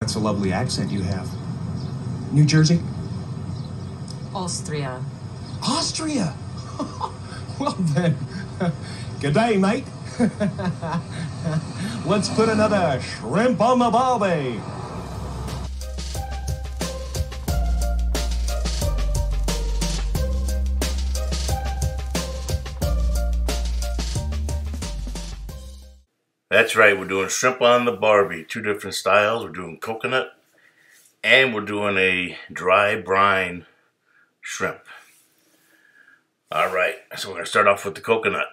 That's a lovely accent you have. New Jersey? Austria. Austria? Well then, good day, mate. Let's put another shrimp on the Barbie. That's right, we're doing shrimp on the Barbie. Two different styles. We're doing coconut and we're doing a dry brine shrimp. Alright, so we're going to start off with the coconut.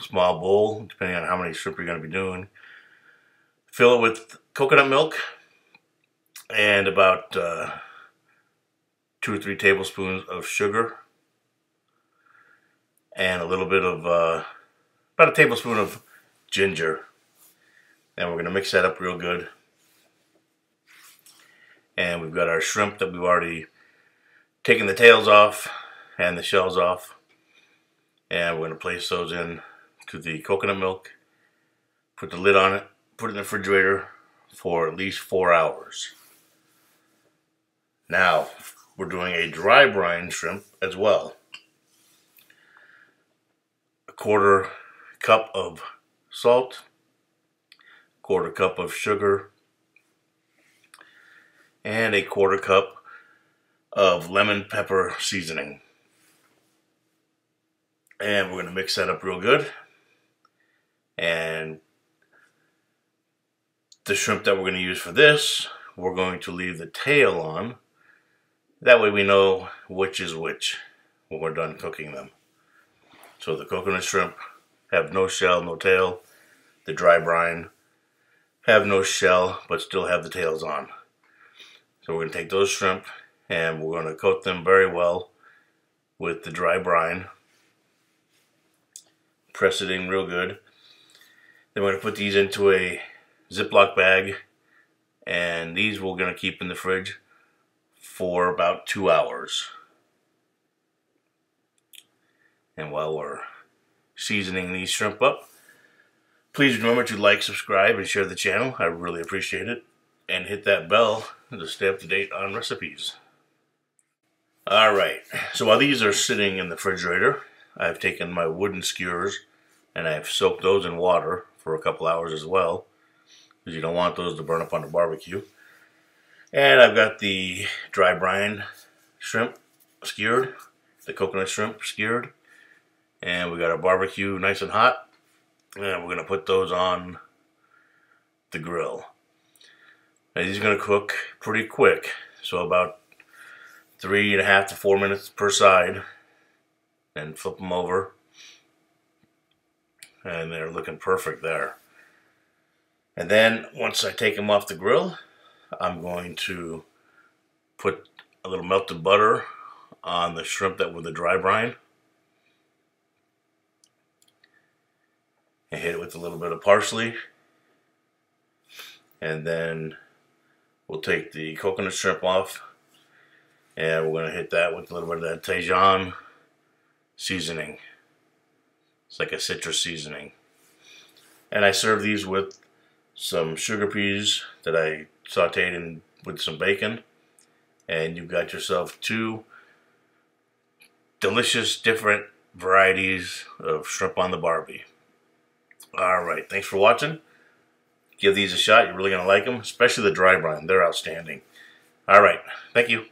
Small bowl, depending on how many shrimp you're going to be doing. Fill it with coconut milk and about 2 or 3 tablespoons of sugar. And a little bit of, about a tablespoon of ginger. And we're going to mix that up real good. And we've got our shrimp that we've already taken the tails off and the shells off. And we're going to place those in to the coconut milk. Put the lid on it. Put it in the refrigerator for at least 4 hours. Now, we're doing a dry brine shrimp as well. A 1/4 cup of salt. 1/4 cup of sugar, and a 1/4 cup of lemon pepper seasoning. And we're going to mix that up real good. And the shrimp that we're going to use for this, we're going to leave the tail on. That way we know which is which when we're done cooking them. So the coconut shrimp have no shell, no tail. The dry brine have no shell, but still have the tails on. So we're going to take those shrimp and we're going to coat them very well with the dry brine. Press it in real good. Then we're going to put these into a Ziploc bag, and these we're going to keep in the fridge for about 2 hours. And while we're seasoning these shrimp up, please remember to like, subscribe, and share the channel. I really appreciate it. And hit that bell to stay up to date on recipes. Alright, so while these are sitting in the refrigerator, I've taken my wooden skewers and I've soaked those in water for a couple hours as well, because you don't want those to burn up on the barbecue. And I've got the dry brine shrimp skewered, the coconut shrimp skewered, and we got our barbecue nice and hot. And we're going to put those on the grill. Now these are going to cook pretty quick. So about 3.5 to 4 minutes per side. And flip them over. And they're looking perfect there. And then once I take them off the grill, I'm going to put a little melted butter on the shrimp that with the dry brine. And hit it with a little bit of parsley, and then we'll take the coconut shrimp off and we're going to hit that with a little bit of that Dijon seasoning. It's like a citrus seasoning. And I serve these with some sugar peas that I sauteed in with some bacon, and you've got yourself 2 delicious different varieties of shrimp on the Barbie. Alright, thanks for watching. Give these a shot. You're really going to like them, especially the dry brine. They're outstanding. Alright, thank you.